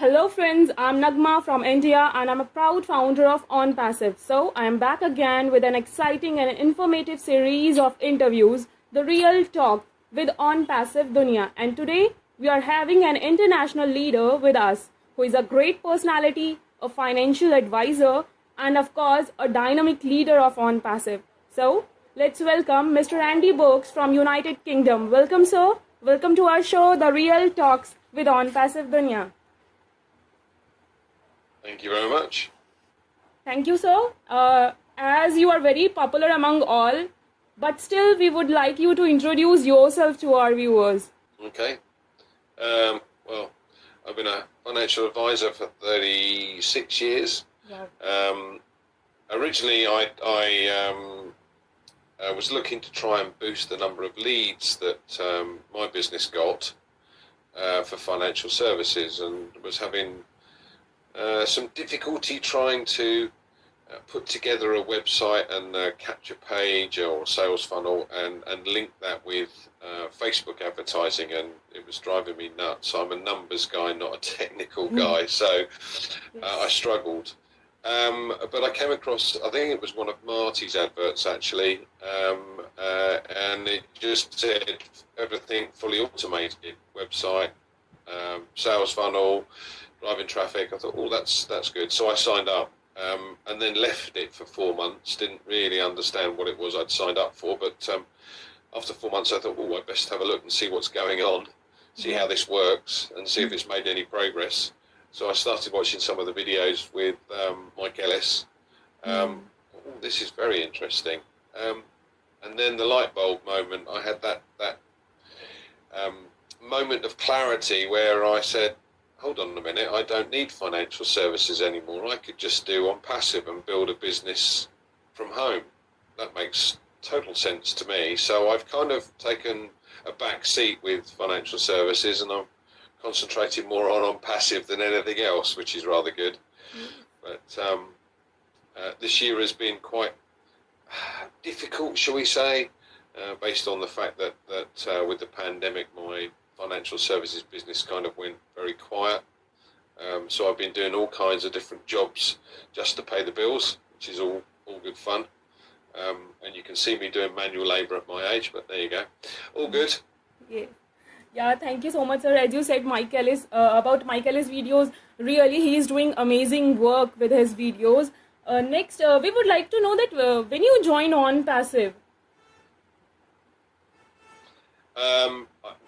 Hello friends, I'm Nagma from India and I'm a proud founder of OnPassive. So I am back again with an exciting and informative series of interviews, The Real Talk with OnPassive Dunya. And today we are having an international leader with us who is a great personality, a financial advisor and of course a dynamic leader of OnPassive. So let's welcome Mr. Andy Berks from United Kingdom. Welcome sir. Welcome to our show, The Real Talks with OnPassive Dunya. Thank you very much. Thank you, sir. As you are very popular among all, but still we would like you to introduce yourself to our viewers. Okay. Well, I've been a financial advisor for 36 years. Wow. Originally, I was looking to try and boost the number of leads that my business got for financial services, and was having some difficulty trying to put together a website and a capture page or sales funnel and link that with Facebook advertising, and it was driving me nuts. I'm a numbers guy, not a technical guy, so I struggled. But I came across, I think it was one of Marty's adverts actually, and it just said everything fully automated, website, sales funnel, driving traffic. I thought, oh, that's good. So I signed up, and then left it for 4 months. Didn't really understand what it was I'd signed up for, but after 4 months I thought, oh, I'd best have a look and see what's going on, see how this works, and see if it's made any progress. So I started watching some of the videos with Mike Ellis. Oh, this is very interesting. And then the light bulb moment, I had that moment of clarity where I said, hold on a minute, I don't need financial services anymore. I could just do OnPassive and build a business from home. That makes total sense to me. So I've kind of taken a back seat with financial services, and I'm concentrating more on OnPassive than anything else, which is rather good. But this year has been quite difficult, shall we say, based on the fact that with the pandemic, my financial services business kind of went very quiet. So I've been doing all kinds of different jobs just to pay the bills, which is all good fun. And you can see me doing manual labour at my age, but there you go. All good. Yeah, thank you so much, sir. As you said, Mike Ellis, about Mike Ellis videos, really he is doing amazing work with his videos. Next, we would like to know that when you join OnPassive.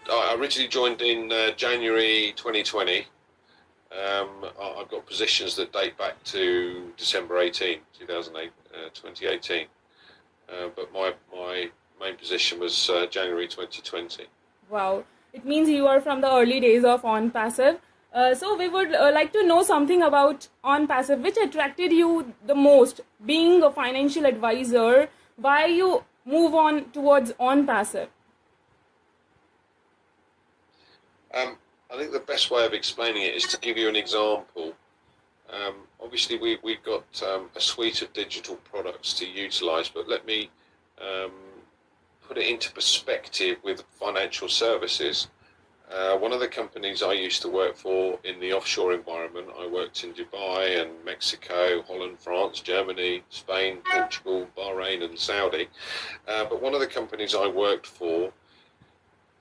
I originally joined in January 2020. I've got positions that date back to December 2018. But my main position was January 2020. Wow, it means you are from the early days of OnPassive. So we would like to know something about OnPassive. Which attracted you the most? Being a financial advisor, why you move on towards OnPassive? I think the best way of explaining it is to give you an example. Obviously, we've got a suite of digital products to utilise, but let me put it into perspective with financial services. One of the companies I used to work for in the offshore environment, I worked in Dubai and Mexico, Holland, France, Germany, Spain, Portugal, Bahrain and Saudi. But one of the companies I worked for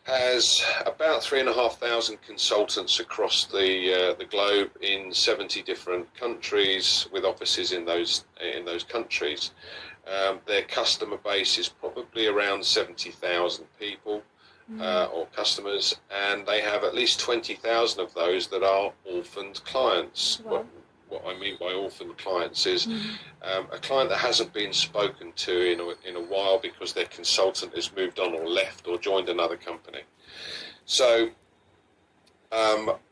has about 3,500 consultants across the globe in 70 different countries, with offices in those countries. Their customer base is probably around 70,000 people or customers, and they have at least 20,000 of those that are orphaned clients. Wow. What I mean by orphaned clients is a client that hasn't been spoken to in a while because their consultant has moved on or left or joined another company. So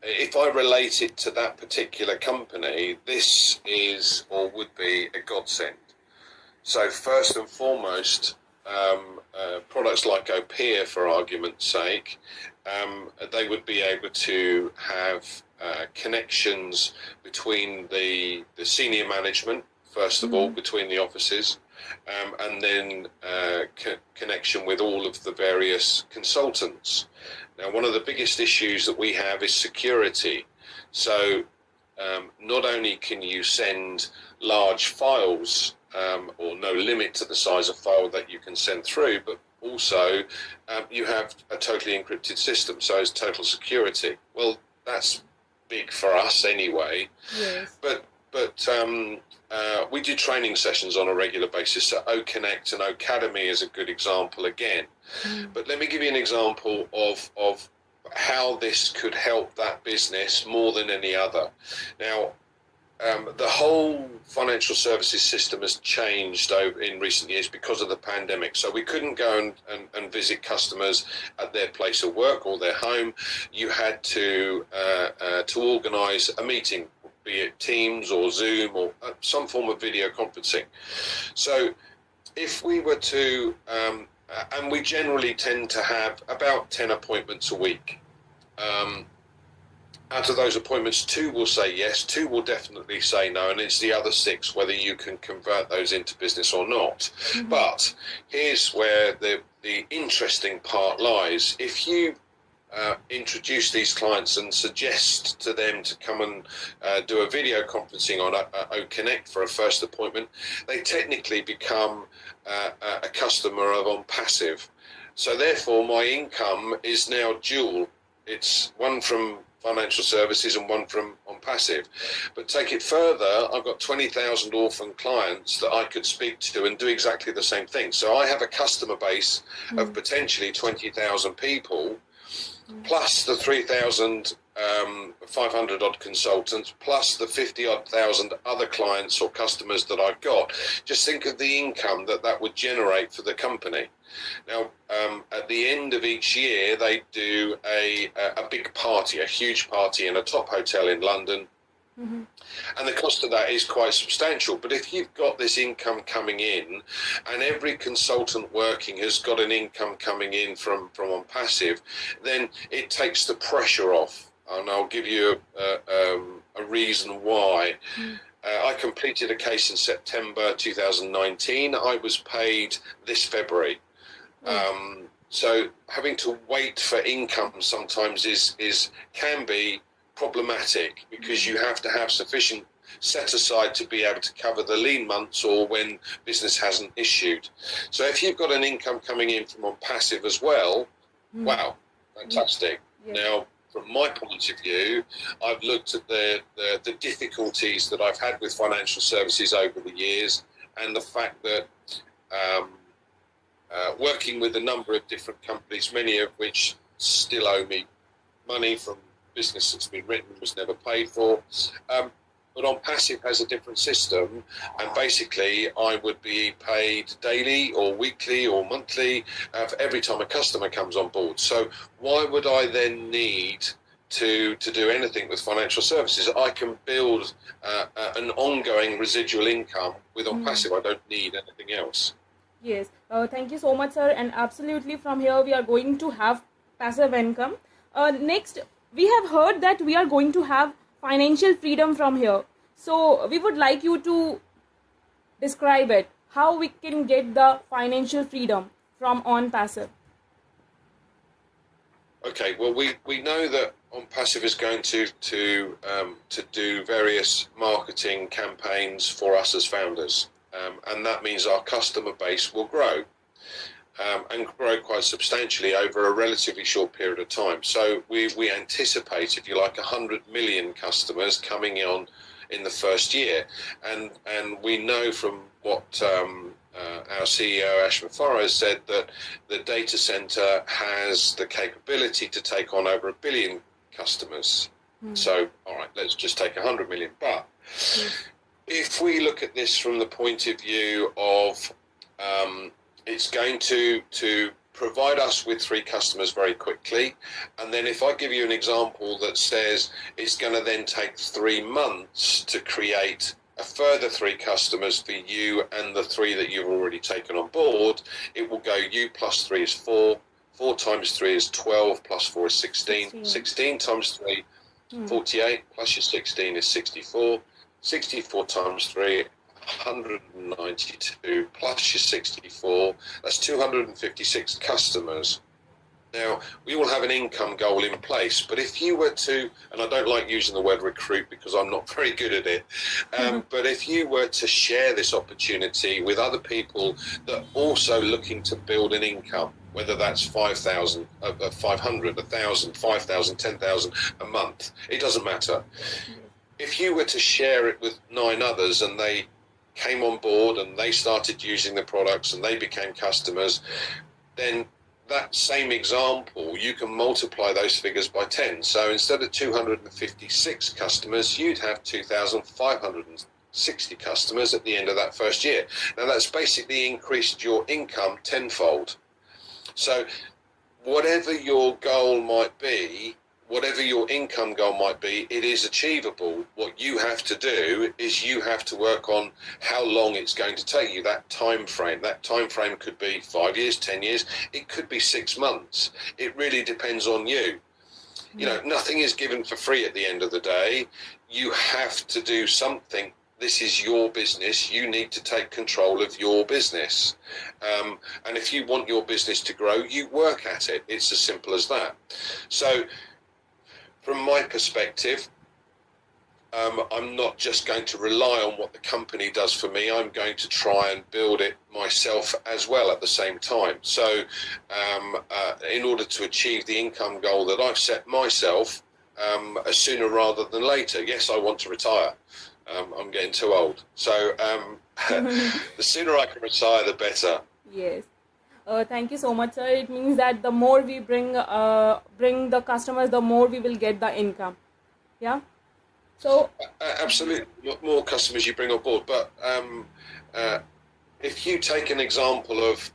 if I relate it to that particular company, this is or would be a godsend. So first and foremost, products like OPIA, for argument's sake, they would be able to have connections between the senior management, first of all, between the offices, and then connection with all of the various consultants. Now, one of the biggest issues that we have is security. So not only can you send large files or no limit to the size of file that you can send through, but also you have a totally encrypted system, so it's total security. Well, that's big for us anyway. Yes. But we do training sessions on a regular basis. So OConnect and Academy is a good example again. But let me give you an example of how this could help that business more than any other. Now, the whole financial services system has changed in recent years because of the pandemic. So we couldn't go and visit customers at their place of work or their home. You had to organise a meeting, be it Teams or Zoom or some form of video conferencing. So if we were to, and we generally tend to have about 10 appointments a week. Out of those appointments, 2 will say yes, 2 will definitely say no, and it's the other 6 whether you can convert those into business or not. But here's where the interesting part lies. If you introduce these clients and suggest to them to come and do a video conferencing on OConnect for a first appointment, they technically become a customer of OnPassive. So therefore, my income is now dual. It's one from financial services and one from OnPassive. But take it further, I've got 20,000 orphan clients that I could speak to and do exactly the same thing. So I have a customer base of potentially 20,000 people, plus the 3,500 odd consultants, plus the 50 odd thousand other clients or customers that I've got. Just think of the income that would generate for the company. Now, at the end of each year, they do a big party, a huge party in a top hotel in London. And the cost of that is quite substantial. But if you've got this income coming in, and every consultant working has got an income coming in from OnPassive, then it takes the pressure off. And I'll give you a reason why. I completed a case in September 2019. I was paid this February. So having to wait for income sometimes can be problematic, because you have to have sufficient set aside to be able to cover the lean months or when business hasn't issued. So if you've got an income coming in from OnPassive as well, wow, fantastic. Now, from my point of view, I've looked at the difficulties that I've had with financial services over the years, and the fact that working with a number of different companies, many of which still owe me money from business that's been written, was never paid for. But OnPassive has a different system, and basically I would be paid daily or weekly or monthly for every time a customer comes on board. So why would I then need to do anything with financial services? I can build an ongoing residual income with OnPassive. I don't need anything else. Yes, thank you so much, sir. And absolutely, from here we are going to have passive income. Next, we have heard that we are going to have financial freedom from here. So we would like you to describe it, how we can get the financial freedom from OnPassive. Okay, well, we know that OnPassive is going to do various marketing campaigns for us as founders. And that means our customer base will grow and grow quite substantially over a relatively short period of time. So we anticipate, if you like, 100 million customers coming on in the first year. And we know from what our CEO, Ash Mafara, has said, that the data center has the capability to take on over 1 billion customers. So, all right, let's just take 100 million. But if we look at this from the point of view of it's going to provide us with 3 customers very quickly, and then if I give you an example that says it's going to then take 3 months to create a further 3 customers for you and the 3 that you've already taken on board, it will go you plus 3 is 4, 4 times 3 is 12, plus 4 is 16, 16 times 3, 48, plus your 16 is 64, 64 times 3, 192, plus your 64, that's 256 customers Now, we all have an income goal in place, but if you were to, and I don't like using the word recruit because I'm not very good at it, but if you were to share this opportunity with other people that are also looking to build an income, whether that's 5,000, 500, 1,000, 5,000, 10,000 a month, it doesn't matter. If you were to share it with 9 others and they came on board and they started using the products and they became customers, then that same example, you can multiply those figures by 10. So instead of 256 customers, you'd have 2,560 customers at the end of that first year. Now, that's basically increased your income tenfold. So whatever your goal might be, whatever your income goal might be, it is achievable. What you have to do is you have to work on how long it's going to take you, that time frame. That time frame could be 5 years, 10 years. It could be 6 months. It really depends on you. You know, nothing is given for free at the end of the day. You have to do something. This is your business. You need to take control of your business. And if you want your business to grow, you work at it. It's as simple as that. So, from my perspective, I'm not just going to rely on what the company does for me. I'm going to try and build it myself as well at the same time. So in order to achieve the income goal that I've set myself, sooner rather than later, yes, I want to retire. I'm getting too old. So the sooner I can retire, the better. Yes. Thank you so much, sir. It means that the more we bring the customers, the more we will get the income. Yeah. So absolutely, more customers you bring on board. But if you take an example of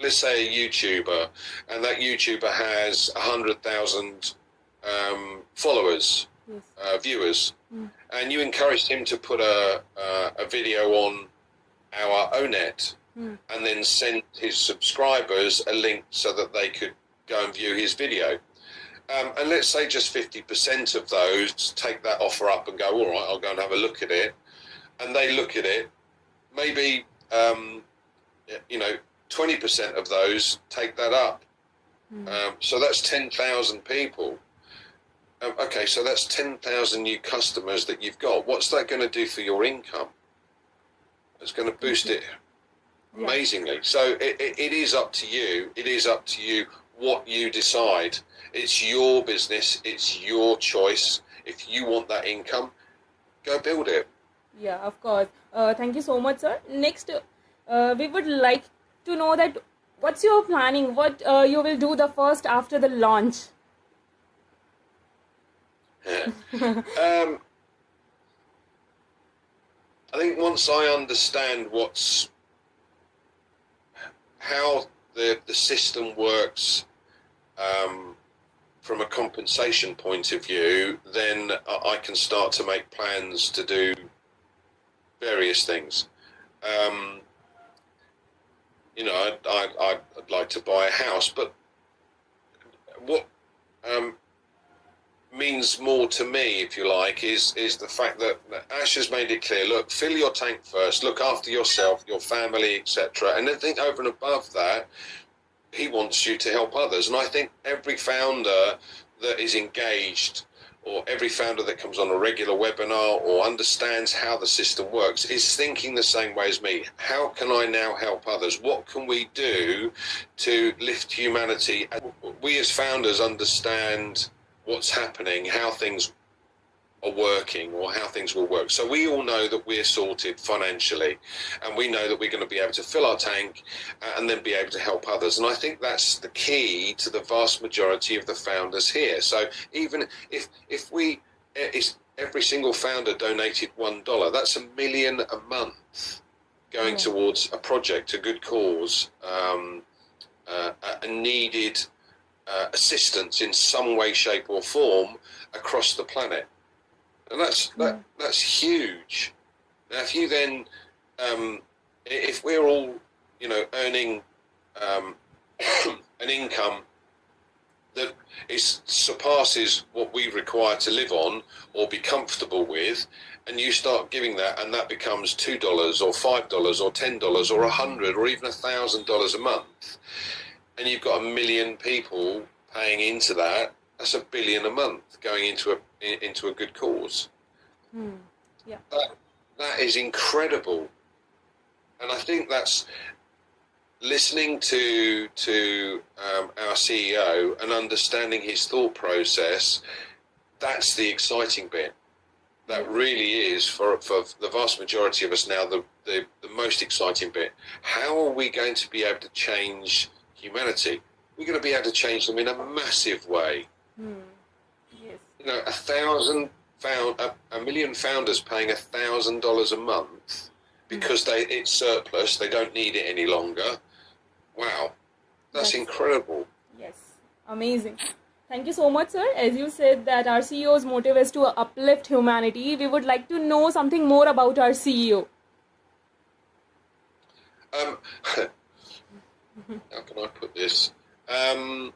let's say a YouTuber, and that YouTuber has 100,000 followers, yes. Viewers, and you encouraged him to put a video on our ONET. And then send his subscribers a link so that they could go and view his video. And let's say just 50% of those take that offer up and go, all right, I'll go and have a look at it. And they look at it. Maybe, 20% of those take that up. So that's 10,000 people. Okay, so that's 10,000 new customers that you've got. What's that going to do for your income? It's going to boost it amazingly. So it is up to you. It is up to you what you decide. It's your business. It's your choice. If you want that income, go build it. Yeah, of course. Thank you so much, sir. Next, we would like to know that what's your planning? What you will do the first after the launch? I think once I understand how the system works from a compensation point of view, then I can start to make plans to do various things. I'd like to buy a house, but what means more to me, if you like, is the fact that Ash has made it clear, look, fill your tank first, look after yourself, your family, etc. And I think over and above that, he wants you to help others. And I think every founder that is engaged, or every founder that comes on a regular webinar or understands how the system works, is thinking the same way as me. How can I now help others? What can we do to lift humanity? We as founders understand what's happening, how things are working, or how things will work. So we all know that we're sorted financially, and we know that we're going to be able to fill our tank and then be able to help others. And I think that's the key to the vast majority of the founders here. So even if every single founder donated $1, that's $1 million a month going towards a project, a good cause, a needed assistance in some way, shape or form across the planet. And that's huge. Now, if you then, if we're all, earning an income that surpasses what we require to live on or be comfortable with, and you start giving that, and that becomes $2 or $5 or $10 or $100 or even $1,000 a month, and you've got 1 million people paying into that, that's $1 billion a month going into a good cause. Yeah. That is incredible, and I think that's listening to our CEO and understanding his thought process. That's the exciting bit. That really is for the vast majority of us now the most exciting bit. How are we going to be able to change humanity? We're going to be able to change them in a massive way. Yes. You know, 1 million founders paying $1,000 a month because it's surplus, they don't need it any longer. Wow, that's incredible. Yes, amazing. Thank you so much, sir. As you said that our CEO's motive is to uplift humanity, we would like to know something more about our CEO. How can I put this? I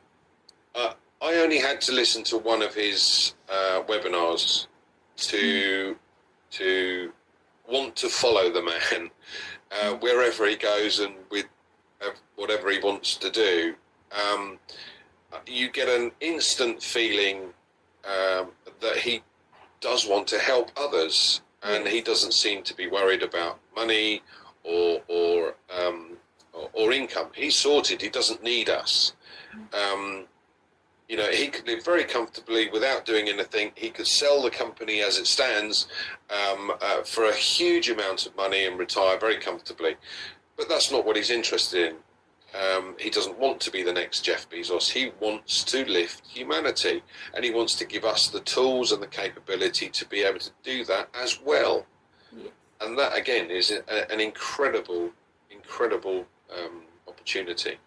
only had to listen to one of his webinars to want to follow the man wherever he goes and with whatever he wants to do. You get an instant feeling that he does want to help others, and he doesn't seem to be worried about money or income. He's sorted. He doesn't need us. You know, he could live very comfortably without doing anything. He could sell the company as it stands for a huge amount of money and retire very comfortably. But that's not what he's interested in. He doesn't want to be the next Jeff Bezos. He wants to lift humanity, and he wants to give us the tools and the capability to be able to do that as well. Yes. And that, again, is an incredible opportunity.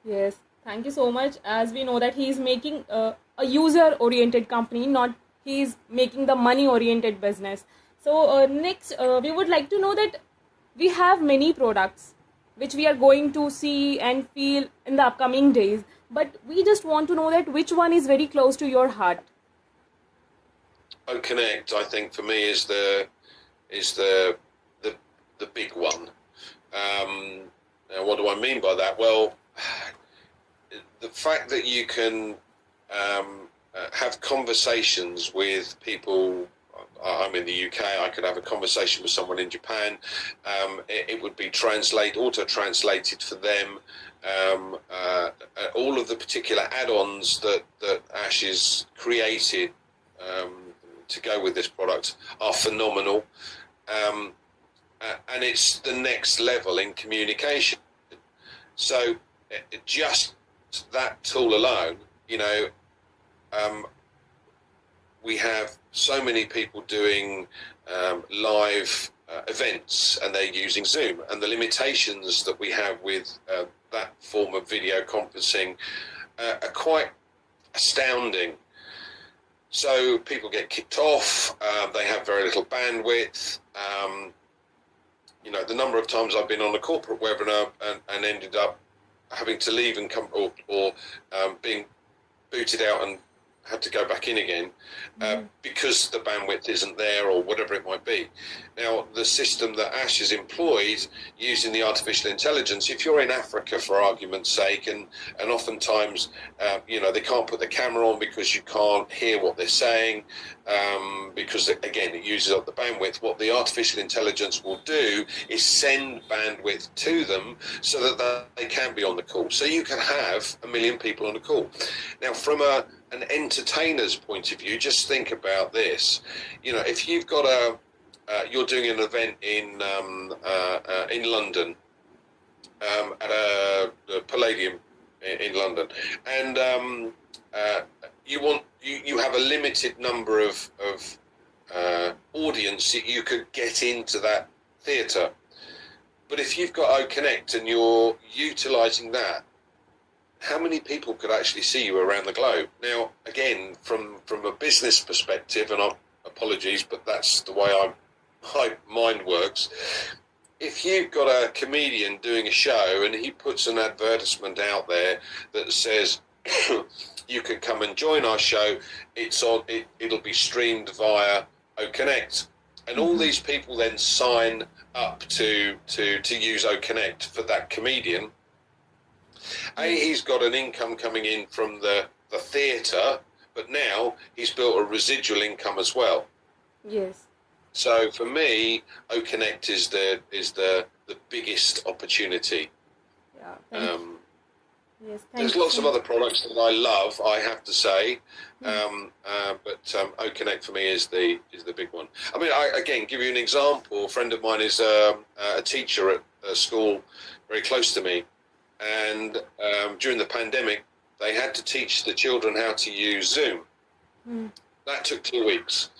Yes, thank you so much. As we know that he is making a user-oriented company, not he is making the money-oriented business. So next, we would like to know that we have many products which we are going to see and feel in the upcoming days. But we just want to know that which one is very close to your heart. Connect, I think, for me is the big one. Now, what do I mean by that? Well, the fact that you can have conversations with people. I'm in the UK. I could have a conversation with someone in Japan. It would be auto-translated for them. All of the particular add-ons that Ash has created to go with this product are phenomenal. And it's the next level in communication. So just that tool alone, you know, we have so many people doing live events, and they're using Zoom, and the limitations that we have with that form of video conferencing are quite astounding. So people get kicked off, they have very little bandwidth. You know, the number of times I've been on a corporate webinar and ended up having to leave and come or being booted out and had to go back in again because the bandwidth isn't there or whatever it might be. Now, the system that Ash has employed using the artificial intelligence, if you're in Africa, for argument's sake, and oftentimes, you know, they can't put the camera on because you can't hear what they're saying, because, again, it uses up the bandwidth. What the artificial intelligence will do is send bandwidth to them so that they can be on the call. So you can have 1 million people on a call. Now, from an entertainer's point of view, just think about this. You know, if you've got you're doing an event in London, at a Palladium in London, and you have a limited number of audience that you could get into that theatre. But if you've got OConnect and you're utilising that, how many people could actually see you around the globe? Now, again, from a business perspective, and apologies, but that's the way my mind works. If you've got a comedian doing a show and he puts an advertisement out there that says you can come and join our show, it'll be streamed via OConnect, and all these people then sign up to use OConnect for that comedian. He's got an income coming in from the theatre, but now he's built a residual income as well. Yes. So for me, OConnect is the biggest opportunity. Yeah. Yes. There's Thank you lots so of much. other products that I love, I have to say, but OConnect for me is the big one. I mean, again, give you an example. A friend of mine is a teacher at a school very close to me, and during the pandemic, they had to teach the children how to use Zoom. That took 2 weeks.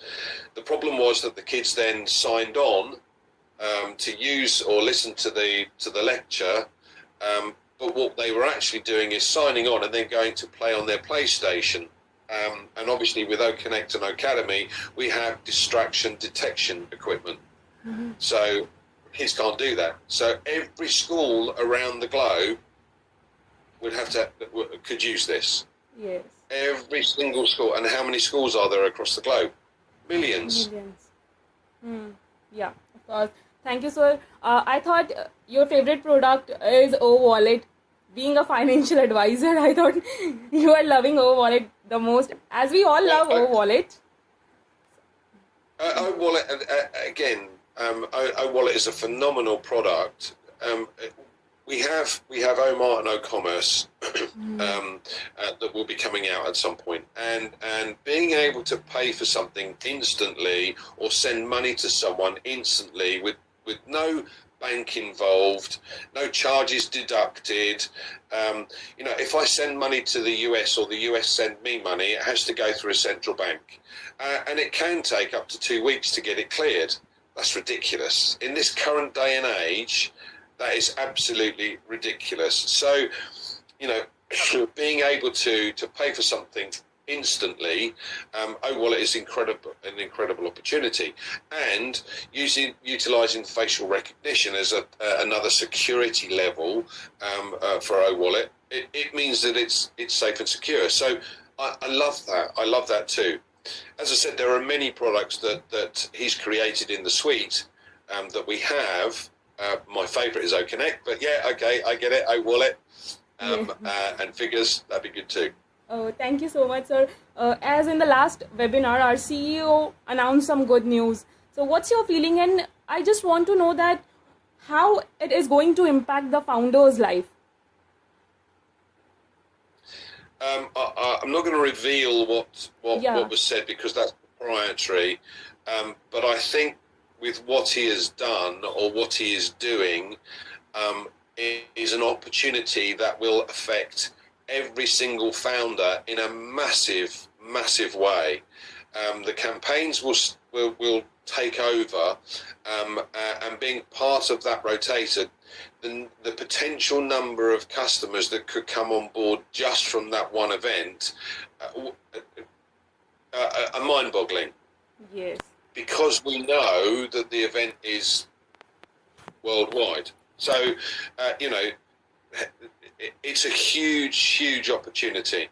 The problem was that the kids then signed on to use or listen to the lecture. But what they were actually doing is signing on and then going to play on their PlayStation. And obviously with OConnect and Academy, we have distraction detection equipment. So kids can't do that. So every school around the globe could use this. Yes. Every single school. And how many schools are there across the globe? Millions. Millions. Yeah, of course. Thank you, sir. I thought your favorite product is O Wallet. Being a financial advisor, I thought you are loving O Wallet the most, as we all love O Wallet. O Wallet, again, O Wallet is a phenomenal product. We have Omart and O-Commerce that will be coming out at some point, and being able to pay for something instantly or send money to someone instantly with no bank involved, no charges deducted. If I send money to the US or the US send me money, it has to go through a central bank, and it can take up to 2 weeks to get it cleared. That's ridiculous. In this current day and age, that is absolutely ridiculous. So, being able to pay for something instantly, O-Wallet is an incredible opportunity, and utilising facial recognition as another security level for O-Wallet, it means that it's safe and secure. So I love that. I love that too. As I said, there are many products that he's created in the suite that we have. My favourite is OConnect, but yeah, okay, I get it. O-Wallet and figures, that'd be good too. Oh, thank you so much, sir. As in the last webinar, our CEO announced some good news. So what's your feeling? And I just want to know that how it is going to impact the founder's life. I'm not going to reveal what was said because that's proprietary. But I think with what he has done or what he is doing is an opportunity that will affect every single founder in a massive way. The campaigns will take over, and being part of that rotator, the potential number of customers that could come on board just from that one event are mind-boggling. Yes. Because we know that the event is worldwide. So, it's a huge opportunity.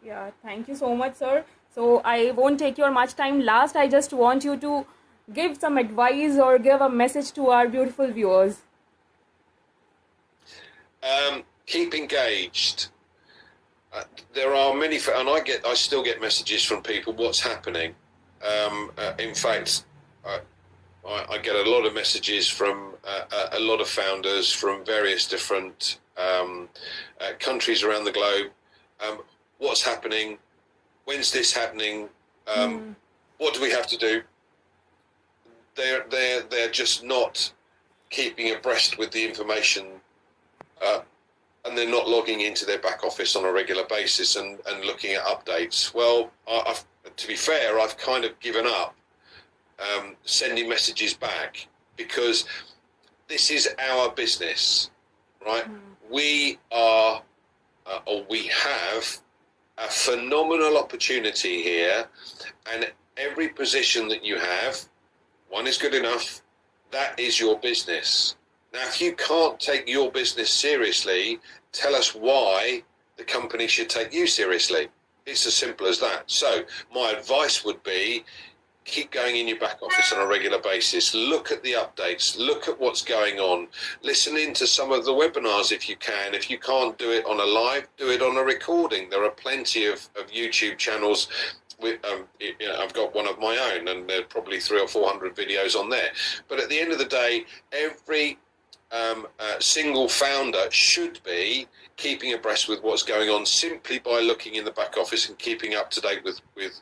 Yeah, thank you so much, sir. So I won't take your much time. Last, I just want you to give some advice or give a message to our beautiful viewers. Keep engaged. There are many, and I still get messages from people. What's happening? In fact, I get a lot of messages from a lot of founders from various different countries around the globe. What's happening? When's this happening? What do we have to do? They're just not keeping abreast with the information, and they're not logging into their back office on a regular basis and looking at updates. Well, to be fair, I've kind of given up sending messages back because this is our business, right? We are, or we have a phenomenal opportunity here, and every position that you have, one is good enough, that is your business. Now, if you can't take your business seriously, tell us why the company should take you seriously. It's as simple as that. So my advice would be, keep going in your back office on a regular basis. Look at the updates. Look at what's going on. Listen into some of the webinars if you can. If you can't do it on a live, do it on a recording. There are plenty of YouTube channels. I've got one of my own, and there are probably 300 or 400 videos on there. But at the end of the day, every single founder should be keeping abreast with what's going on simply by looking in the back office and keeping up to date with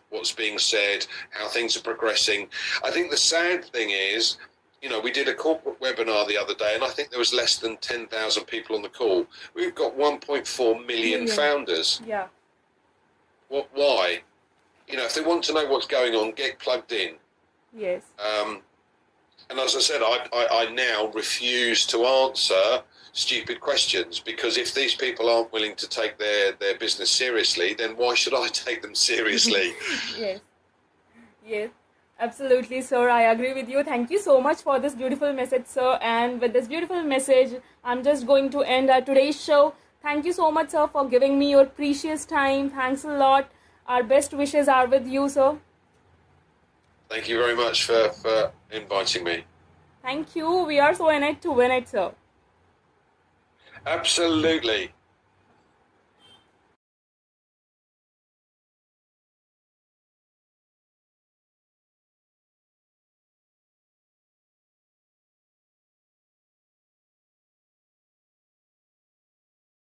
what's being said, how things are progressing. I think the sad thing is, we did a corporate webinar the other day, and I think there was less than 10,000 people on the call. We've got 1.4 million founders. Yeah. Why? If they want to know what's going on, get plugged in. Yes. And as I said, I now refuse to answer stupid questions, because if these people aren't willing to take their business seriously, then why should I take them seriously? Yes, absolutely, sir. I agree with you. Thank you so much for this beautiful message, sir. And with this beautiful message, I'm just going to end today's show. Thank you so much, sir, for giving me your precious time. Thanks a lot. Our best wishes are with you, sir. Thank you very much for inviting me. Thank you. We are so in it to win it, sir. Absolutely.